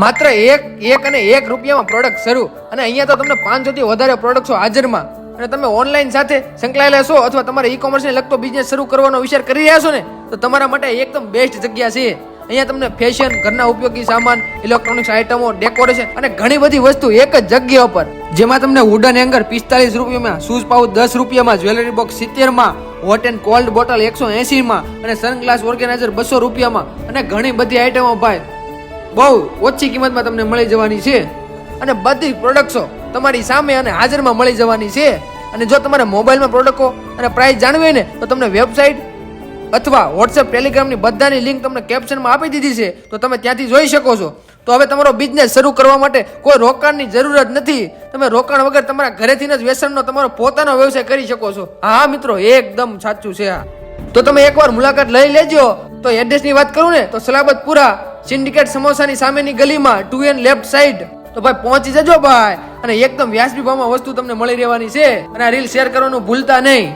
માત્ર એક અને એક રૂપિયામાં પ્રોડક્ટ શરૂ, અને અહીંયા તો તમને 500 થી વધારે પ્રોડક્ટ્સો હાજરમાં. અને તમે ઓનલાઈન સાથે સંકળાયેલા છો અથવા તમારે ઈ કોમર્સને લગતો બિઝનેસ શરૂ કરવાનો વિચાર કરી રહ્યા છો ને, તો તમારા માટે એકદમ બેસ્ટ જગ્યા છે. અહીંયા તમને ફેશન, ઘરના ઉપયોગી સામાન, ઇલેક્ટ્રોનિક્સ આઇટમો, ડેકોરેશન અને ઘણી બધી વસ્તુ એક જ જગ્યા પર, જેમાં તમને વુડન હેંગર 45 રૂપિયામાં, શૂઝ પાઉચ 10 રૂપિયામાં, જ્વેલરી બોક્સ 70માં, હોટ એન્ડ કોલ્ડ બોટલ 180માં અને સનગ્લાસ ઓર્ગેનાઇઝર 200 રૂપિયામાં અને ઘણી બધી આઇટમો ભાઈ બહુ ઓછી કિંમતમાં તમને મળી જવાની છે. અને બધી પ્રોડક્ટ્સો તમારી સામે અને હાજરમાં મળી જવાની છે. અને જો તમારે મોબાઈલમાં પ્રોડક્ટો અને પ્રાઇસ જાણવી હોય ને, તો તમને વેબસાઇટ અથવા વોટ્સએપ, ટેલિગ્રામની બધાની લિંક તમને કેપ્શનમાં આપી દીધી છે, તો તમે ત્યાંથી જોઈ શકો છો. તો હવે તમારો બિઝનેસ શરૂ કરવા માટે કોઈ રોકાણની જરૂરત નથી. તમે રોકાણ વગર તમારા ઘરેથી જ વ્યસનનો તમારો પોતાનો વ્યવસાય કરી શકો છો. હા મિત્રો, એકદમ સાચું છે આ. તો તમે એકવાર મુલાકાત લઈ લેજો. તો એડ્રેસની વાત કરું ને, તો સલાબતપુરા સિન્ડિકેટ સમોસાની સામેની ગલીમાં 2N લેફ્ટ સાઈડ. તો ભાઈ પહોંચી જજો ભાઈ, અને એકદમ વ્યાજબી ભાવમાં વસ્તુ તમને મળી રહેવાની છે. અને આ રીલ શેર કરવાનું ભૂલતા નહીં.